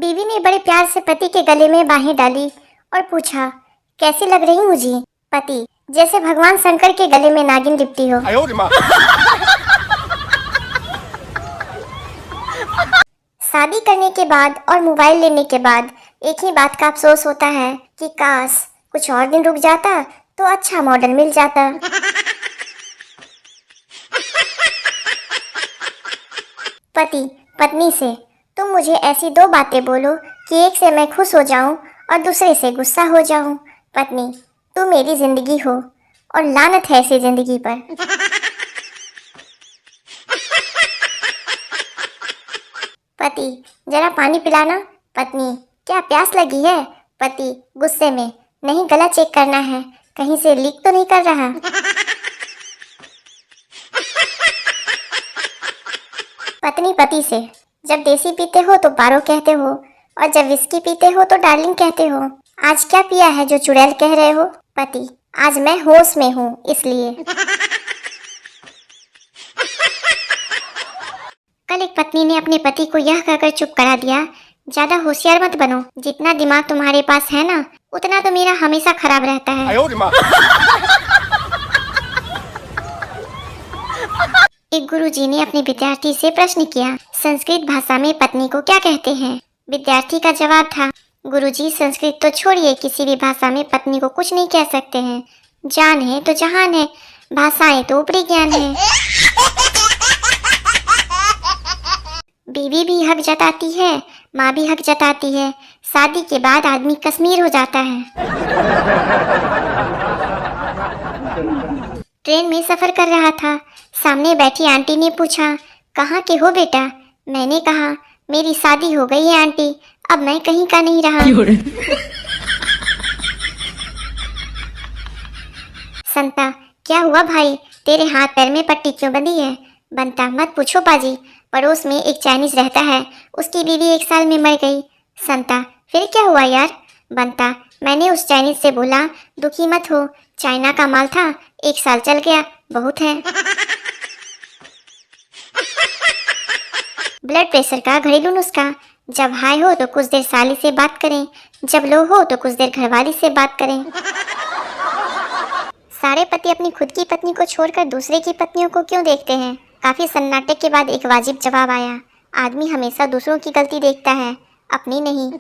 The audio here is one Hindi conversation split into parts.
बीवी ने बड़े प्यार से पति के गले में बाहें डाली और पूछा, कैसी लग रही हूँ जी? पति, जैसे भगवान शंकर के गले में नागिन लिपटी हो। शादी करने के बाद और मोबाइल लेने के बाद एक ही बात का अफसोस होता है कि काश कुछ और दिन रुक जाता तो अच्छा मॉडल मिल जाता। पति पत्नी से, तुम मुझे ऐसी 2 बातें बोलो कि एक से मैं खुश हो जाऊं और दूसरे से गुस्सा हो जाऊं। पत्नी, तू मेरी जिंदगी हो और लानत है ऐसी जिंदगी पर। पति, जरा पानी पिलाना। पत्नी, क्या प्यास लगी है? पति गुस्से में, नहीं गला चेक करना है, कहीं से लीक तो नहीं कर रहा। पत्नी पति से, जब देसी पीते हो तो पारो कहते हो और जब विस्की पीते हो तो डार्लिंग कहते हो। आज क्या पिया है जो चुड़ैल कह रहे हो? पति, आज मैं होश में हूँ इसलिए। कल एक पत्नी ने अपने पति को यह कहकर चुप करा दिया, ज्यादा होशियार मत बनो, जितना दिमाग तुम्हारे पास है ना उतना तो मेरा हमेशा खराब रहता है। एक गुरुजी ने अपने विद्यार्थी से प्रश्न किया, संस्कृत भाषा में पत्नी को क्या कहते हैं? विद्यार्थी का जवाब था, गुरुजी संस्कृत तो छोड़िए, किसी भी भाषा में पत्नी को कुछ नहीं कह सकते हैं। जान है तो जहान है, भाषाएं तो ऊपरी ज्ञान है। बीवी भी हक जताती है, माँ भी हक जताती है, शादी के बाद आदमी कश्मीर हो जाता है। ट्रेन में सफर कर रहा था, सामने बैठी आंटी ने पूछा, कहाँ के हो बेटा? मैंने कहा, मेरी शादी हो गई है आंटी, अब मैं कहीं का नहीं रहा। संता, क्या हुआ भाई, तेरे हाथ पैर में पट्टी क्यों बंधी है? बनता, मत पूछो पाजी, पड़ोस में एक चाइनीज रहता है, उसकी बीवी 1 साल में मर गई। संता, फिर क्या हुआ यार? बनता, मैंने उस चाइनीज से बोला, दुखी मत हो, चाइना का माल था, 1 साल चल गया, बहुत है। ब्लड प्रेशर का घरेलू नुस्खा, जब हाई हो तो कुछ देर साली से बात करें, जब लो हो तो कुछ देर घरवाली से बात करें। सारे पति अपनी खुद की पत्नी को छोड़कर दूसरे की पत्नियों को क्यों देखते हैं? काफी सन्नाटे के बाद एक वाजिब जवाब आया, आदमी हमेशा दूसरों की गलती देखता है, अपनी नहीं।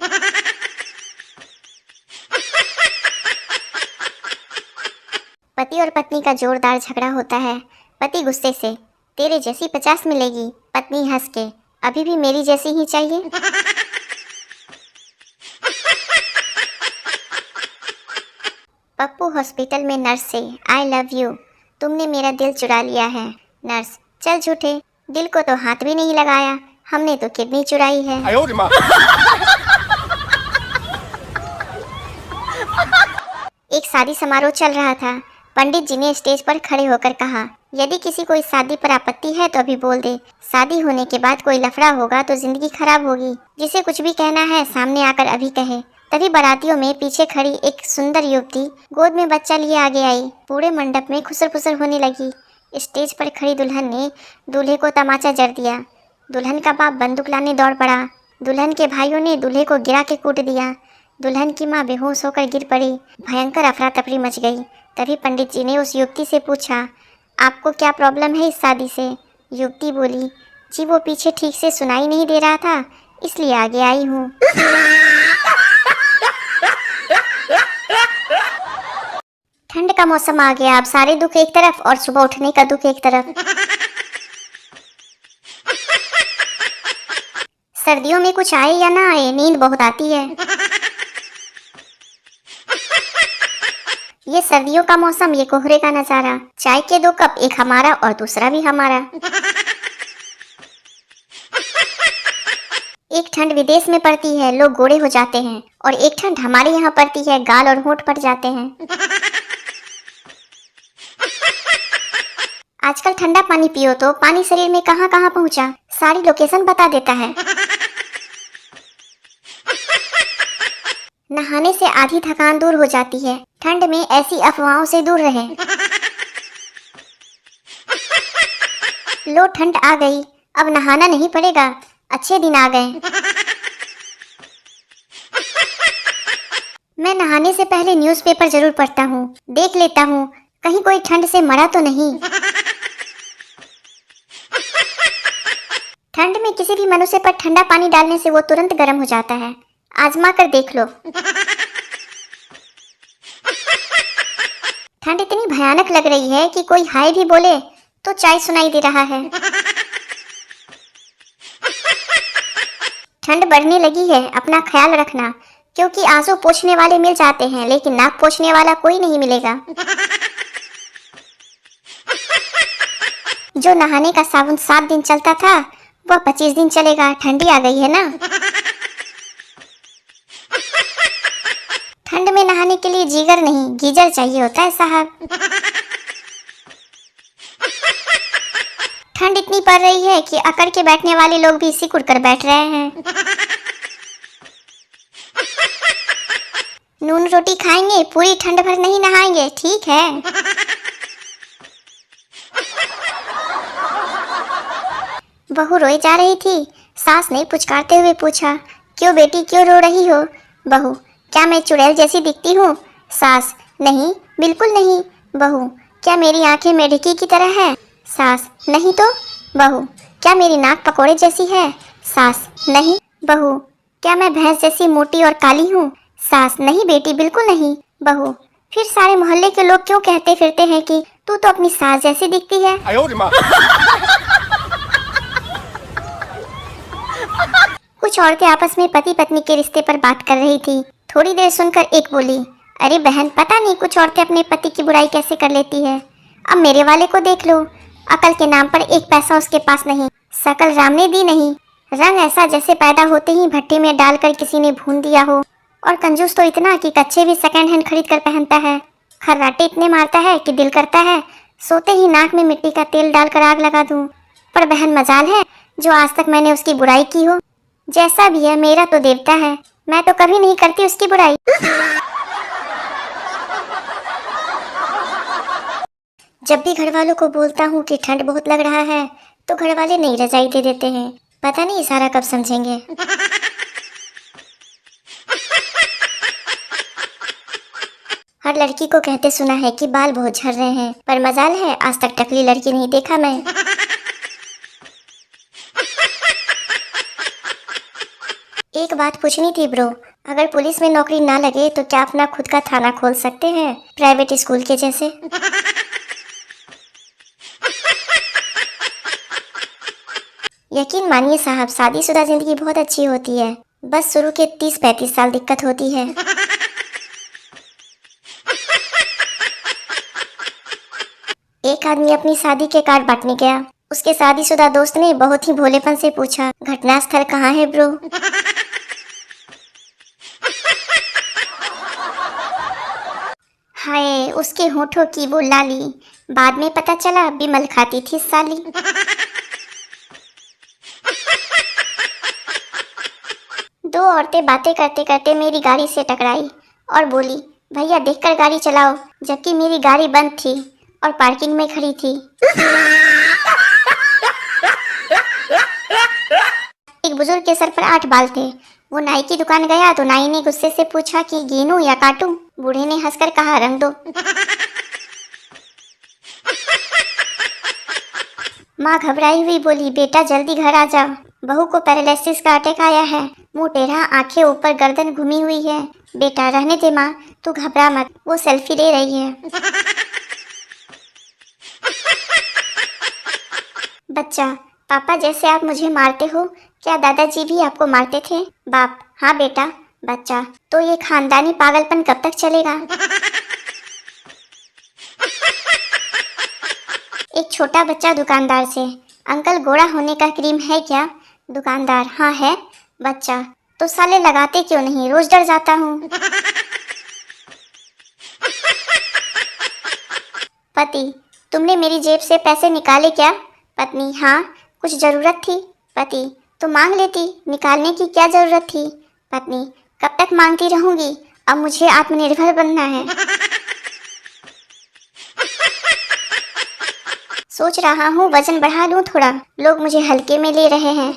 पति और पत्नी का जोरदार झगड़ा होता है। पति गुस्से से, तेरे जैसी 50 मिलेगी। पत्नी हंस के, अभी भी मेरी जैसी ही चाहिए। पप्पू हॉस्पिटल में नर्स से, आई लव यू, तुमने मेरा दिल चुरा लिया है। नर्स, चल झूठे, दिल को तो हाथ भी नहीं लगाया, हमने तो किडनी चुराई है। एक शादी समारोह चल रहा था, पंडित जी ने स्टेज पर खड़े होकर कहा, यदि किसी को इस शादी पर आपत्ति है तो अभी बोल दे, शादी होने के बाद कोई लफड़ा होगा तो जिंदगी खराब होगी, जिसे कुछ भी कहना है सामने आकर अभी कहे। तभी बारातियों में पीछे खड़ी एक सुंदर युवती गोद में बच्चा लिए आगे आई, पूरे मंडप में खुसर फुसर होने लगी। स्टेज पर खड़ी दुल्हन ने दूल्हे को तमाचा जड़ दिया, दुल्हन का बाप बंदूक लाने दौड़ पड़ा, दुल्हन के भाइयों ने दूल्हे को गिरा के कूट दिया, दुल्हन की माँ बेहोश होकर गिर पड़ी, भयंकर अफरा तफरी मच गई। तभी पंडित जी ने उस युवती से पूछा, आपको क्या प्रॉब्लम है इस शादी से? युवती बोली, जी वो पीछे ठीक से सुनाई नहीं दे रहा था, इसलिए आगे आई हूँ। ठंड का मौसम आ गया, अब सारे दुख एक तरफ और सुबह उठने का दुख एक तरफ। सर्दियों में कुछ आए या ना आए, नींद बहुत आती है। ये सर्दियों का मौसम, ये कोहरे का नजारा, चाय के 2 कप, एक हमारा और दूसरा भी हमारा। एक ठंड विदेश में पड़ती है, लोग गोरे हो जाते हैं, और एक ठंड हमारे यहाँ पड़ती है, गाल और होंठ पड़ जाते हैं। आजकल ठंडा पानी पियो तो पानी शरीर में कहाँ कहाँ पहुँचा, सारी लोकेशन बता देता है। नहाने से आधी थकान दूर हो जाती है, ठंड में ऐसी अफवाहों से दूर रहें। लो ठंड आ गई, अब नहाना नहीं पड़ेगा, अच्छे दिन आ गए। मैं नहाने से पहले न्यूज़पेपर जरूर पढ़ता हूँ, देख लेता हूँ कहीं कोई ठंड से मरा तो नहीं। ठंड में किसी भी मनुष्य पर ठंडा पानी डालने से वो तुरंत गर्म हो जाता है, आजमा कर देख लो। ठंड इतनी भयानक लग रही है कि कोई हाय भी बोले तो चाय सुनाई दे रहा है। ठंड बढ़ने लगी है, अपना ख्याल रखना, क्योंकि आंसू पोंछने वाले मिल जाते हैं लेकिन नाक पोंछने वाला कोई नहीं मिलेगा। जो नहाने का साबुन 7 दिन चलता था वह 25 दिन चलेगा, ठंडी आ गई है ना। ठंड में नहाने के लिए जीगर नहीं गीजर चाहिए होता है साहब। ठंड इतनी पड़ रही है कि अकड़ के बैठने वाले लोग भी सिकुड़ कर बैठ रहे हैं। नून रोटी खाएंगे, पूरी ठंड भर नहीं नहाएंगे, ठीक है। बहू रोई जा रही थी, सास ने पुचकारते हुए पूछा, क्यों बेटी क्यों रो रही हो? बहू, क्या मैं चुड़ैल जैसी दिखती हूँ? सास, नहीं बिल्कुल नहीं। बहू, क्या मेरी आंखें मेढकी की तरह है? सास, नहीं तो। बहू, क्या मेरी नाक पकोड़े जैसी है? सास, नहीं। बहू, क्या मैं भैंस जैसी मोटी और काली हूँ? सास, नहीं बेटी बिल्कुल नहीं। बहू, फिर सारे मोहल्ले के लोग क्यों कहते फिरते हैं कि तू तो अपनी सास जैसी दिखती है? कुछ औरतें आपस में पति पत्नी के रिश्ते पर बात कर रही थी। थोड़ी देर सुनकर एक बोली, अरे बहन, पता नहीं कुछ औरतें अपने पति की बुराई कैसे कर लेती है। अब मेरे वाले को देख लो, अकल के नाम पर एक पैसा उसके पास नहीं, शकल राम ने दी नहीं, रंग ऐसा जैसे पैदा होते ही भट्टी में डालकर किसी ने भून दिया हो, और कंजूस तो इतना कि कच्चे भी सेकंड हैंड खरीद कर पहनता है। खर्राटे इतने मारता है कि दिल करता है सोते ही नाक में मिट्टी का तेल डालकर आग लगा दूं। पर बहन मजाल है जो आज तक मैंने उसकी बुराई की हो। जैसा भी है मेरा तो देवता है, मैं तो कभी नहीं करती उसकी बुराई। जब भी घर वालों को बोलता हूँ कि ठंड बहुत लग रहा है तो घर वाले नई रजाई दे देते हैं। पता नहीं सारा कब समझेंगे। हर लड़की को कहते सुना है कि बाल बहुत झड़ रहे हैं, पर मजाल है आज तक टकली लड़की नहीं देखा मैं। एक बात पूछनी थी ब्रो, अगर पुलिस में नौकरी ना लगे तो क्या अपना खुद का थाना खोल सकते हैं, प्राइवेट स्कूल के जैसे? यकीन मानिए साहब, शादीशुदा जिंदगी बहुत अच्छी होती है, बस शुरू के 30-35 साल दिक्कत होती है। एक आदमी अपनी शादी के कार्ड बांटने गया। उसके शादीशुदा दोस्त ने बहुत ही भोलेपन से पूछा, घटनास्थल कहाँ है ब्रो? हाय, उसके होठों की वो लाली, बाद में पता चला बिमल खाती थी साली। दो औरतें बातें करते करते मेरी गाड़ी से टकराई और बोली, भैया देखकर गाड़ी चलाओ, जबकि मेरी गाड़ी बंद थी और पार्किंग में खड़ी थी। एक बुजुर्ग के सर पर 8 बाल थे। वो नाई की दुकान गया तो नाई ने गुस्से से पूछा कि गिनूं या काटूं? बूढ़े ने हंसकर कहा, रंग दो। माँ घबराई हुई बोली, बेटा जल्दी घर आ जा, बहू को पैरालिसिस का अटैक आया है, मुंह टेढ़ा, आंखें ऊपर, गर्दन घुमी हुई है। बेटा रहने दे माँ, तू घबरा मत, वो सेल्फी ले रही है। बच्चा, पापा जैसे आप मुझे मारते हो, क्या दादाजी भी आपको मारते थे? बाप, हाँ बेटा। बच्चा, तो ये खानदानी पागलपन कब तक चलेगा? एक छोटा बच्चा दुकानदार से, अंकल गोरा होने का क्रीम है क्या? दुकानदार, हाँ है। बच्चा, तो साले लगाते क्यों नहीं, रोज डर जाता हूँ। पति, तुमने मेरी जेब से पैसे निकाले क्या? पत्नी, हाँ कुछ जरूरत थी। पति, तो मांग लेती, निकालने की क्या जरूरत थी? पत्नी, कब तक मांगती रहूंगी, अब मुझे आत्मनिर्भर बनना है। सोच रहा हूँ वजन बढ़ा लूं थोड़ा, लोग मुझे हल्के में ले रहे हैं।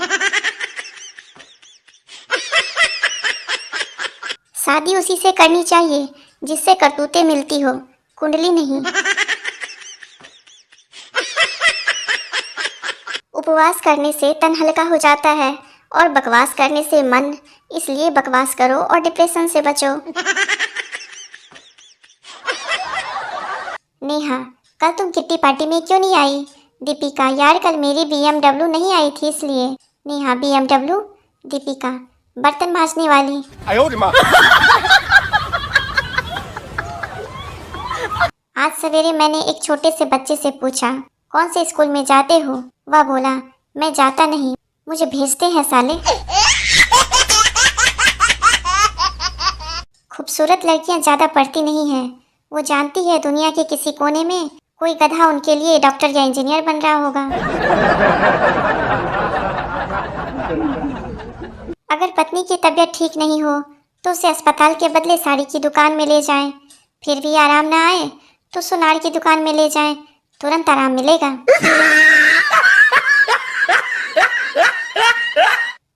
शादी उसी से करनी चाहिए जिससे करतूतें मिलती हो, कुंडली नहीं। उपवास करने से तन हल्का हो जाता है और बकवास करने से मन, इसलिए बकवास करो और डिप्रेशन से बचो। नेहा, कल तुम किट्टी पार्टी में क्यों नहीं आई? दीपिका, यार कल मेरी BMW नहीं आई थी इसलिए। नेहा, BMW? दीपिका, बर्तन मांजने वाली। आज सवेरे मैंने एक छोटे से बच्चे से पूछा, कौन से स्कूल में जाते हो? वह बोला, मैं जाता नहीं, मुझे भेजते हैं साले। खूबसूरत लड़कियां ज्यादा पढ़ती नहीं हैं। वो जानती है दुनिया के किसी कोने में कोई गधा उनके लिए डॉक्टर या इंजीनियर बन रहा होगा। अगर पत्नी की तबीयत ठीक नहीं हो तो उसे अस्पताल के बदले साड़ी की दुकान में ले जाएं। फिर भी आराम ना आए तो सुनार की दुकान में ले जाएं, तुरंत आराम मिलेगा।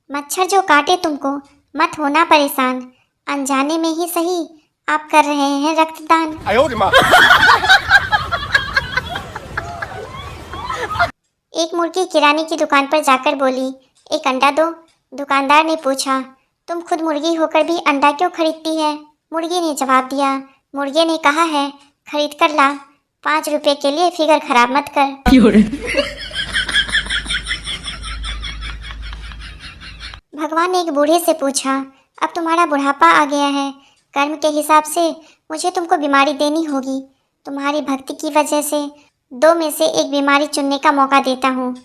मच्छर जो काटे तुमको मत होना परेशान, अनजाने में ही सही आप कर रहे हैं रक्तदान। एक मुर्गी किराने की दुकान पर जाकर बोली, एक अंडा दो। दुकानदार ने पूछा, तुम खुद मुर्गी होकर भी अंडा क्यों खरीदती है? मुर्गी ने जवाब दिया, मुर्गे ने कहा है खरीद कर ला, 5 रुपए के लिए फिगर खराब मत कर। भगवान ने एक बूढ़े से पूछा, अब तुम्हारा बुढ़ापा आ गया है, कर्म के हिसाब से मुझे तुमको बीमारी देनी होगी। तुम्हारी भक्ति की वजह से 2 में से एक बीमारी चुनने का मौका देता हूँ,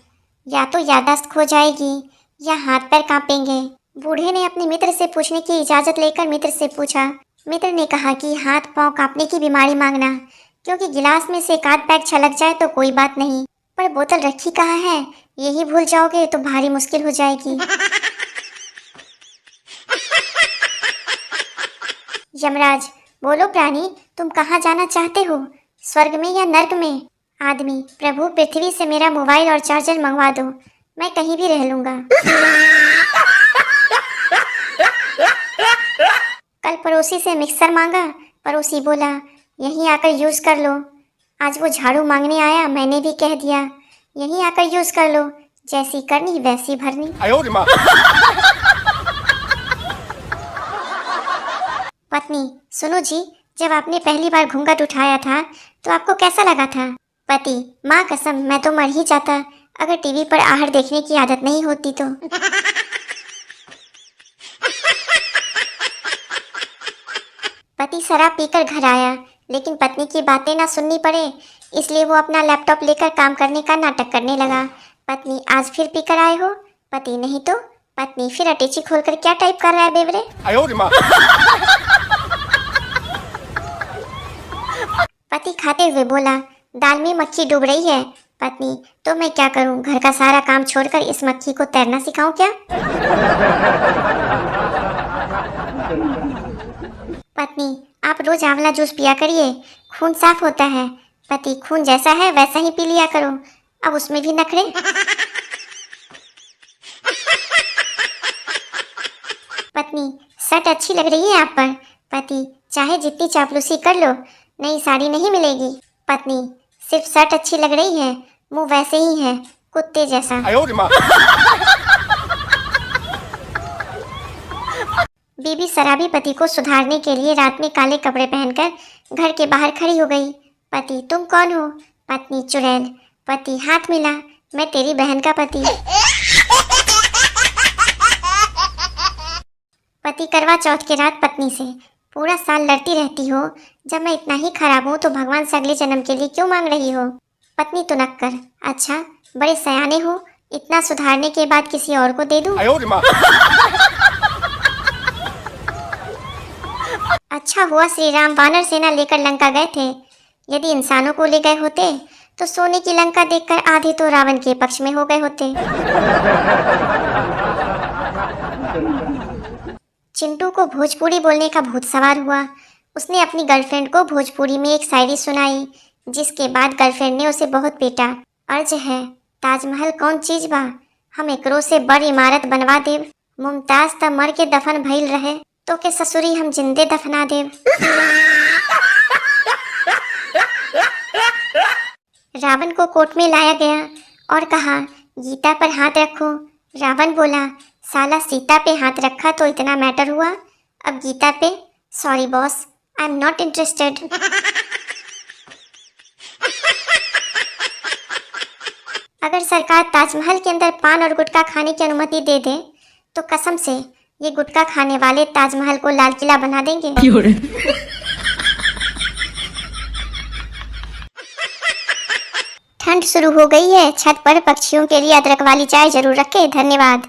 या तो याददाश्त खो जाएगी या हाथ पैर कांपेंगे। बूढ़े ने अपने मित्र से पूछने की इजाज़त लेकर मित्र से पूछा। मित्र ने कहा कि हाथ पांव कांपने की बीमारी मांगना, क्योंकि गिलास में से एक आध पैक छलक जाए तो कोई बात नहीं, पर बोतल रखी कहाँ है यही भूल जाओगे तो भारी मुश्किल हो जाएगी। यमराज, बोलो प्राणी, तुम कहाँ जाना चाहते हो, स्वर्ग में या नर्क में? आदमी, प्रभु पृथ्वी से मेरा मोबाइल और चार्जर मंगवा दो, मैं कहीं भी रह लूंगा। कल पड़ोसी से मिक्सर मांगा, पड़ोसी बोला यहीं आकर यूज कर लो। आज वो झाड़ू मांगने आया, मैंने भी कह दिया यहीं आकर यूज कर लो, जैसी करनी वैसी भरनी। पत्नी, सुनो जी, जब आपने पहली बार घूंघट उठाया था तो आपको कैसा लगा था? पति, माँ कसम मैं तो मर ही जाता अगर टीवी पर आहट देखने की आदत नहीं होती तो। पति शराब पीकर घर आया, लेकिन पत्नी की बातें ना सुननी पड़े इसलिए वो अपना लैपटॉप लेकर काम करने का नाटक करने लगा। पत्नी, आज फिर पीकर आए हो? पति, नहीं तो। पत्नी, फिर अटैची खोलकर क्या टाइप कर रहा है बेवरे? पति खाते हुए बोला, दाल में मक्खी डूब रही है। पत्नी, तो मैं क्या करूं, घर का सारा काम छोड़कर इस मक्खी को तैरना सिखाऊं क्या? पत्नी, आप रोज आंवला जूस पिया करिए, खून साफ होता है। पति, खून जैसा है वैसा ही पी लिया करो, अब उसमें भी नखरे। पत्नी, शर्ट अच्छी लग रही है आप पर। पति, चाहे जितनी चापलूसी कर लो नई साड़ी नहीं मिलेगी। पत्नी, सिर्फ शर्ट अच्छी लग रही है, मुंह वैसे ही है कुत्ते जैसा। बीबी शराबी पति को सुधारने के लिए रात में काले कपड़े पहनकर घर के बाहर खड़ी हो गई। पति, तुम कौन हो? पत्नी, चुड़ैल। पति, हाथ मिला, मैं तेरी बहन का पति। पति, करवा चौथ के रात पत्नी से, पूरा साल लड़ती रहती हो, जब मैं इतना ही खराब हूँ तो भगवान से अगले जन्म के लिए क्यों मांग रही हो? पत्नी, तुनक्कर, अच्छा बड़े सयाने हो, इतना सुधारने के बाद किसी और को दे दूं? अच्छा हुआ श्री राम वानर सेना लेकर लंका गए थे, यदि इंसानों को ले गए होते तो सोने की लंका देखकर आधे तो रावण के पक्ष में हो गए होते। चिंटू को भोजपुरी बोलने का भूत सवार हुआ। उसने अपनी गर्लफ्रेंड को भोजपुरी में एक शायरी सुनाई, जिसके बाद गर्लफ्रेंड ने उसे बहुत पीटा। अर्ज है, ताजमहल कौन चीज बा, हम एकरो से बड़ इमारत बनवा देव, मुमताज त मर के दफन भइल रहे तो के ससुरी हम जिंदे दफना देव। रावण को कोर्ट में लाया गया और कहा गीता पर हाथ रखो। रावण बोला साला सीता पे हाथ रखा तो इतना मैटर हुआ, अब गीता पे sorry boss, I am not interested. अगर सरकार ताजमहल के अंदर पान और गुटखा खाने की अनुमति दे दे तो कसम से ये गुटखा खाने वाले ताजमहल को लाल किला बना देंगे। ठंड शुरू हो गई है, छत पर पक्षियों के लिए अदरक वाली चाय जरूर रखें। धन्यवाद।